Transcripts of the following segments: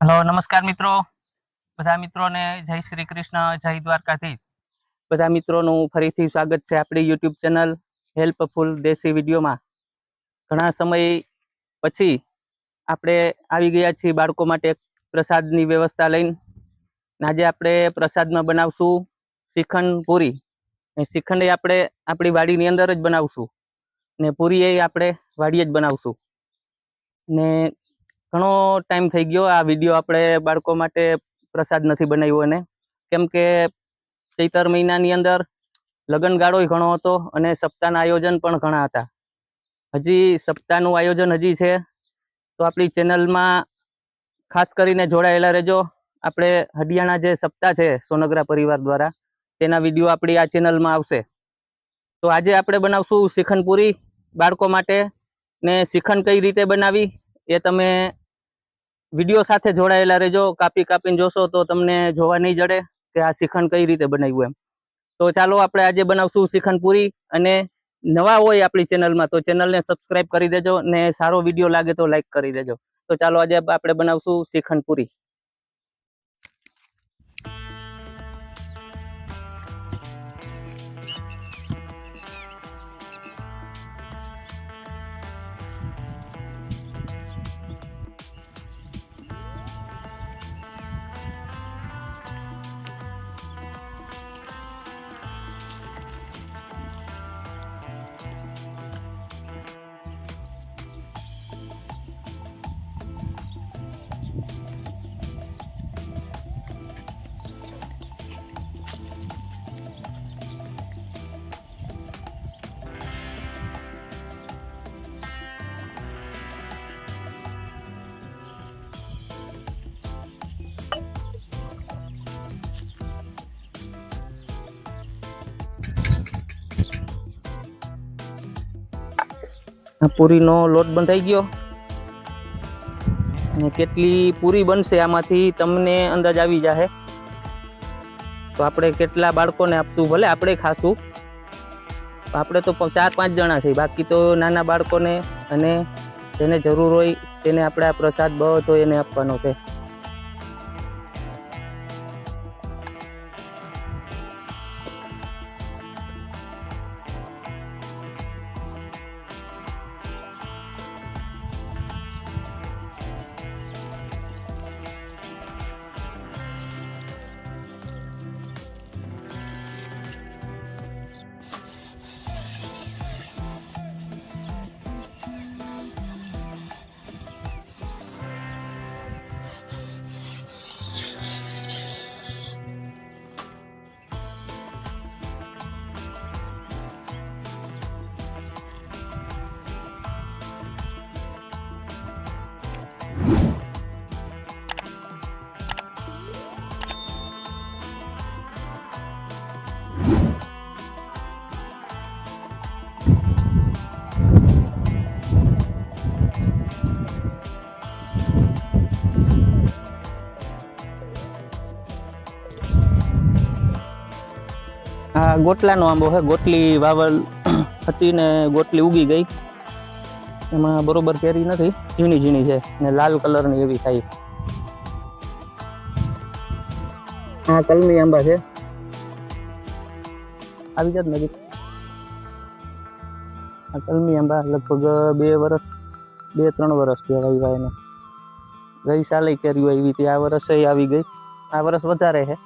Hello નમસ્કાર મિત્રો, બધા મિત્રોને જય શ્રી કૃષ્ણ, જય દ્વારકાધીશ. બધા મિત્રોનું ફરીથી સ્વાગત છે આપણી યુટ્યુબ ચેનલ હેલ્પફુલ દેશી વિડીયોમાં. ઘણા સમય પછી આપણે આવી ગયા છીએ બાળકો માટે પ્રસાદની વ્યવસ્થા લઈને. આજે આપણે પ્રસાદમાં બનાવશું શ્રીખંડ પૂરી. શ્રીખંડ આપણે આપણી વાડીની અંદર જ બનાવશું ને પૂરી એ આપણે વાડીએ જ બનાવશું. ને ઘણો ટાઈમ થઈ ગયો આ વિડીયો આપણે બાળકો માટે પ્રસાદ નથી બનાવ્યો એને, કેમ કે ચૈતર મહિનાની અંદર લગ્નગાળો ઘણો હતો અને સપ્તાહના આયોજન પણ ઘણા હતા. હજી સપ્તાહનું આયોજન હજી છે, તો આપણી ચેનલમાં ખાસ કરીને જોડાયેલા રહેજો. આપણે હડિયાણા જે સપ્તાહ છે સોનગરા પરિવાર દ્વારા, તેના વિડીયો આપણી આ ચેનલમાં આવશે. તો આજે આપણે બનાવશું શ્રીખંડ પૂરી બાળકો માટે. ને શ્રીખંડ કઈ રીતે બનાવી એ તમે વિડીયો સાથે જોડાયેલા રહેજો. કાપી કાપીને જોશો તો તમને જોવા નહીં જડે કે આ શ્રીખંડ કઈ રીતે બનાવ્યું એમ. તો ચાલો આપણે આજે બનાવશું શ્રીખંડ પૂરી. અને નવા હોય આપણી ચેનલમાં તો ચેનલને સબસ્ક્રાઇબ કરી દેજો, ને સારો વિડીયો લાગે તો લાઈક કરી દેજો. તો ચાલો આજે આપણે બનાવશું શ્રીખંડ પૂરી. પૂરીનો લોટ બંધાઈ ગયો, અને કેટલી પૂરી બનશે આમાંથી તમને અંદાજ આવી જશે. તો આપણે કેટલા બાળકોને આપશું, ભલે આપણે ખાશું, આપણે તો 4-5 જણા છે, બાકી તો નાના બાળકોને અને જેને જરૂર હોય તેને આપણે આ પ્રસાદ બધો એને આપવાનો છે. આ ગોટલાનો આંબો છે, ગોટલી વાવલ હતી ને ગોટલી ઉગી ગઈ, એમાં બરોબર કેરી નથી, ઝીણી ઝીણી છે ને લાલ કલરની એવી થાય. આ કલમી આંબા છે, આવી જાત નજીક. આ કલમી આંબા લગભગ 2-3 વર્ષ કહેવાય એને. ગઈ સાલે કેરીઓ આવી હતી, આ વર્ષે આવી ગઈ, આ વર્ષ વધારે છે.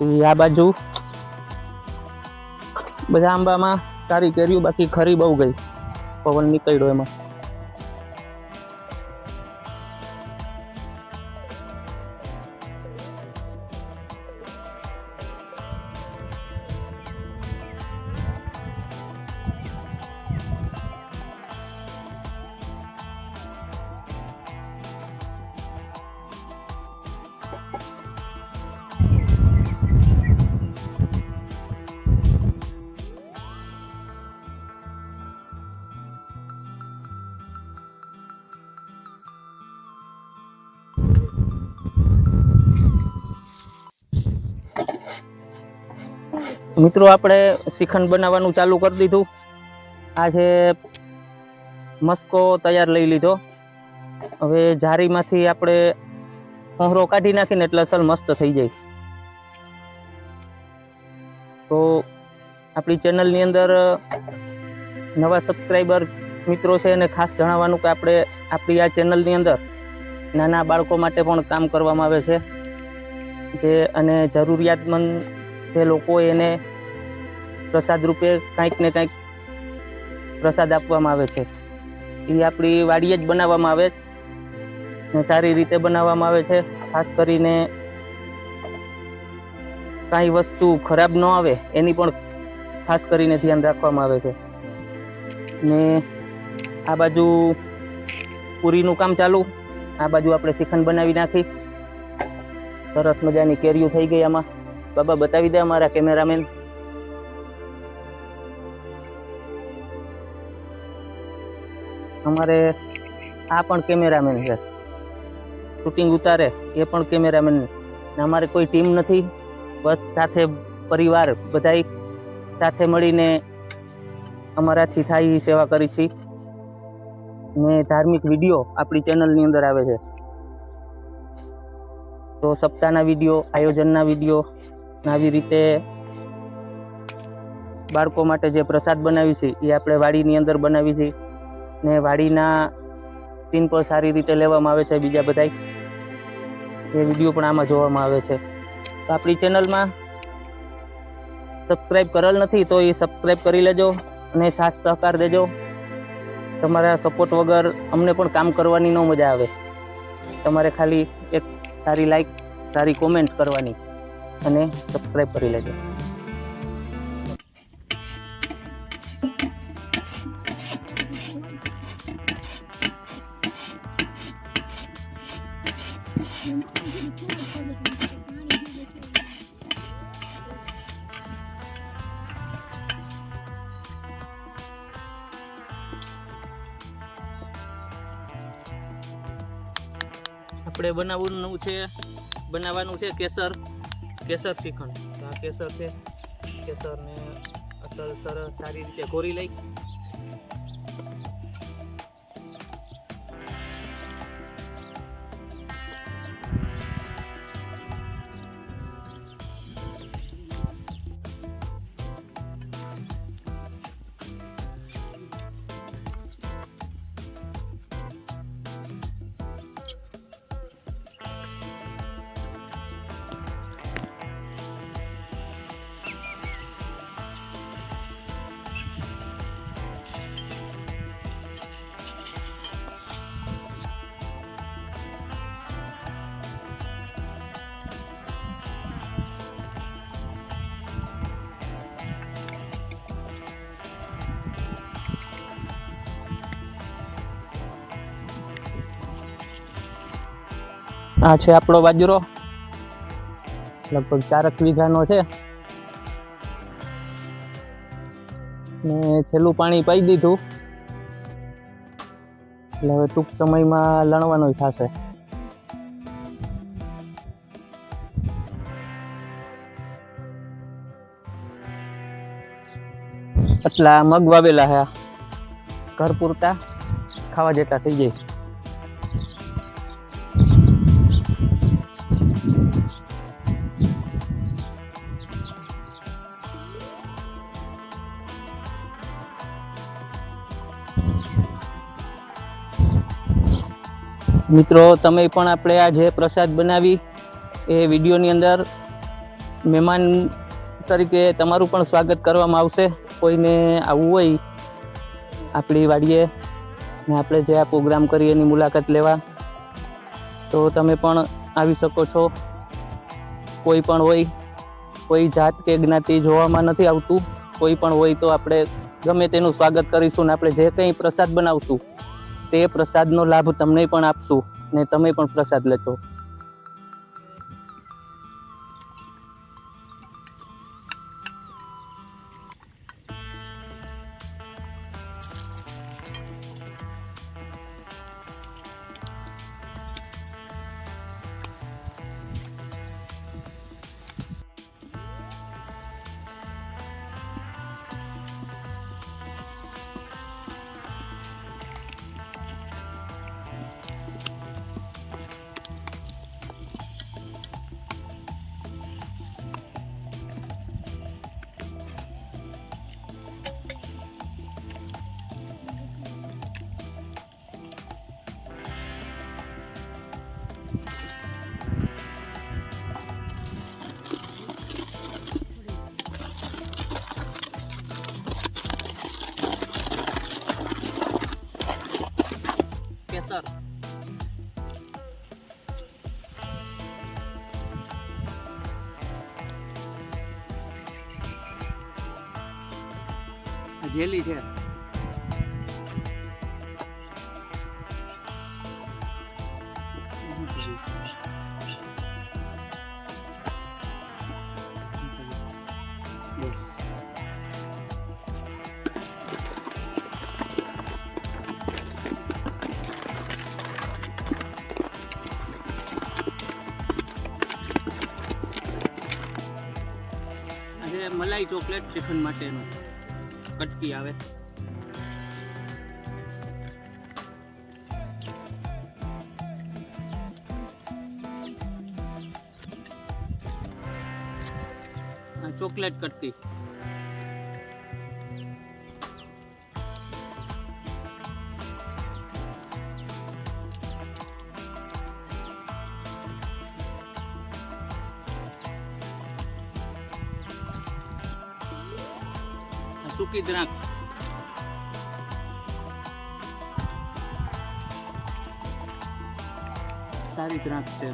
આ બાજુ બધા આંબામાં સારી કેરીઓ, બાકી ખરી બહુ ગઈ, પવન નીકળ્યો એમાં. મિત્રો આપણે શ્રીખંડ બનાવવાનું ચાલુ કરી દીધું. આ છે મસ્કો તૈયાર લઈ લીધો, હવે જારીમાંથી આપણે કોહરો કાઢી નાખીને એટલે અસલ મસ્ત થઈ જાય. તો આપણી ચેનલની અંદર નવા સબસ્ક્રાઈબર મિત્રો છે અને ખાસ જણાવવાનું કે આપણે આપણી આ ચેનલની અંદર નાના બાળકો માટે પણ કામ કરવામાં આવે છે, જે અને જરૂરિયાતમંદ જે લોકો એને પ્રસાદ રૂપે કંઈક ને કંઈક પ્રસાદ આપવામાં આવે છે. એ આપણી વાડીએ જ બનાવવામાં આવે ને સારી રીતે બનાવવામાં આવે છે. ખાસ કરીને કાંઈ વસ્તુ ખરાબ ન આવે એની પણ ખાસ કરીને ધ્યાન રાખવામાં આવે છે. ને આ બાજુ પૂરીનું કામ ચાલુ, આ બાજુ આપણે શ્રીખંડ બનાવી નાખી. સરસ મજાની કેરીઓ થઈ ગઈ. આમાં બાબા બતાવી દે અમારા કેમેરામેન. અમારે આ પણ કેમેરામેન છે, શૂટિંગ ઉતારે એ પણ કેમેરામેન. અમારે કોઈ ટીમ નથી, બસ સાથે પરિવાર બધાય સાથે મળીને અમારાથી થાય એ સેવા કરી છે. ને ધાર્મિક વિડીયો આપણી ચેનલની અંદર આવે છે. તો સપ્તાહના વિડીયો, આયોજનના વિડીયો, આવી રીતે બાળકો માટે જે પ્રસાદ બનાવી છે એ આપણે વાડીની અંદર બનાવી છે. ને વાડીના સીન પણ સારી રીતે લેવામાં આવે છે. બીજા બધા એ વિડીયો પણ આમાં જોવામાં આવે છે. તો આપણી ચેનલમાં સબસ્ક્રાઈબ કરેલ નથી તો એ સબસ્ક્રાઈબ કરી લેજો અને સાથ સહકાર દેજો. તમારા સપોર્ટ વગર અમને પણ કામ કરવાની ન મજા આવે. તમારે ખાલી એક સારી લાઈક, સારી કોમેન્ટ કરવાની અને સબસ્ક્રાઈબ કરી લેજો. આપણે બનાવવાનું છે કેસર શ્રીખંડ. આ કેસર છે, કેસરને સરસ સારી રીતે ઘોરી લઈ. આ છે આપણો બાજરો, લગભગ 4 વીઘાનો છે ને છેલ્લું પાણી પાઈ દીધું એટલે હવે ટૂંક સમયમાં લણવાનો થશે. આટલા મગ વાવેલા છે, ઘર પૂરતા ખાવા જેટલા થઈ જાય. મિત્રો, તમે પણ આપણે આ જે પ્રસાદ બનાવી એ વિડીયોની અંદર મહેમાન તરીકે તમારું પણ સ્વાગત કરવામાં આવશે. કોઈને આવવું હોય આપણી વાડીએ ને આપણે જે આ પ્રોગ્રામ કરીએ એની મુલાકાત લેવા, તો તમે પણ આવી શકો છો. કોઈ પણ હોય, કોઈ જાત કે જ્ઞાતિ જોવામાં નથી આવતું. કોઈ પણ હોય તો આપણે ગમે તેનું સ્વાગત કરીશું ને આપણે જે કંઈ પ્રસાદ બનાવશું તે પ્રસાદનો લાભ તમને પણ આપશું ને તમે પણ પ્રસાદ લેશો. જેલી છે. મલાઈ ચોકલેટ શ્રીખંડ માટેનું કટકી આવે. આ ચોકલેટ કટકી. સૂકી દ્રાક્ષ. સારી દ્રાક્ષ છે.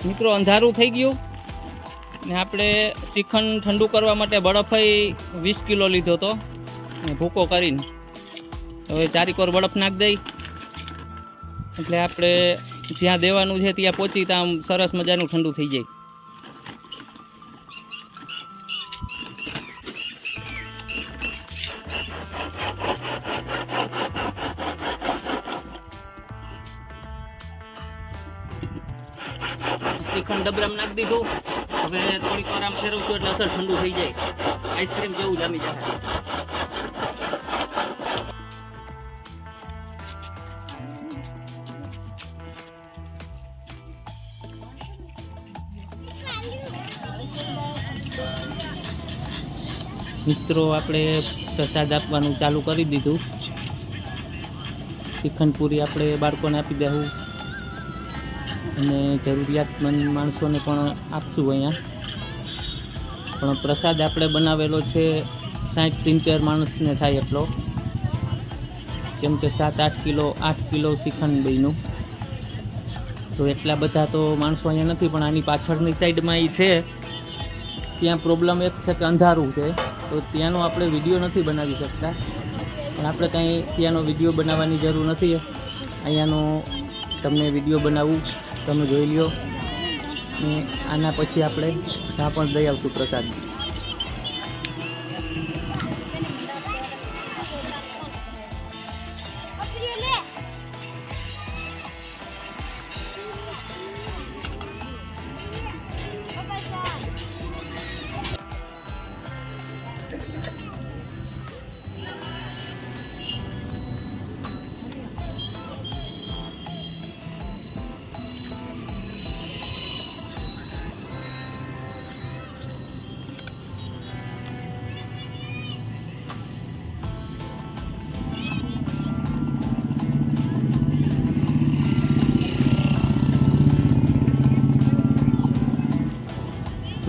મિત્રો અંધારું થઈ ગયું ને આપણે શ્રીખંડ ઠંડુ કરવા માટે બરફ 20 કિલો લીધો હતો ને ભૂકો કરીને હવે 4 કોર બરફ નાખી દઈ એટલે આપણે જ્યાં દેવાનું છે ત્યાં પહોંચી ત્યાં સરસ મજાનું ઠંડુ થઈ જાય. શ્રીખંડ ડબરામાં નાખી દીધું. હવે થોડીક વાર આમ ફેરવશું એટલે અસર ઠંડુ થઈ જાય. આઈસ્ક્રીમ જેવું જામી જાય. મિત્રો આપણે પ્રસાદ આપવાનું ચાલુ કરી દીધું. શ્રીખંડ પૂરી આપણે બાળકોને આપી દેવું અને જરૂરિયાતમંદ માણસોને પણ આપશું અહીંયા. પણ પ્રસાદ આપણે બનાવેલો છે 60-70 માણસને થાય એટલો, કેમ કે 7-8 કિલો શ્રીખંડ બન્યું. તો એટલા બધા તો માણસો અહીંયા નથી. પણ આની પાછળની સાઈડમાં એ છે ત્યાં પ્રોબ્લેમ એક છે કે અંધારું છે, તો ત્યાંનો આપણે વિડીયો નથી બનાવી શકતા. પણ આપણે કાંઈ ત્યાંનો વિડીયો બનાવવાની જરૂર નથી. અહીંયાનો તમને વિડીયો બનાવવું તમે જોઈ લ્યો ને આના પછી આપણે ત્યાં પણ દઈ આવશું પ્રસાદ.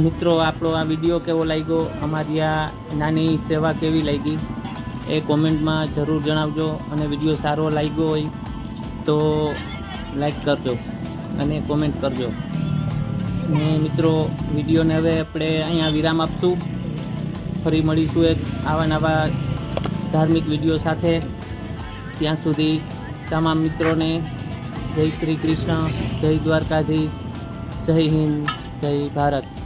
મિત્રો આપણો આ વિડીયો કેવો લાગ્યો, અમારી આ નાની સેવા કેવી લાગી એ કોમેન્ટમાં જરૂર જણાવજો. અને વિડીયો સારો લાગ્યો હોય તો લાઈક કરજો અને કોમેન્ટ કરજો. ને મિત્રો વિડીયોને હવે આપણે અહીંયા વિરામ આપશું. ફરી મળીશું એક આવા નવા ધાર્મિક વિડીયો સાથે. ત્યાં સુધી તમામ મિત્રોને જય શ્રી કૃષ્ણ, જય દ્વારકાધીશ, જય હિન્દ, જય ભારત.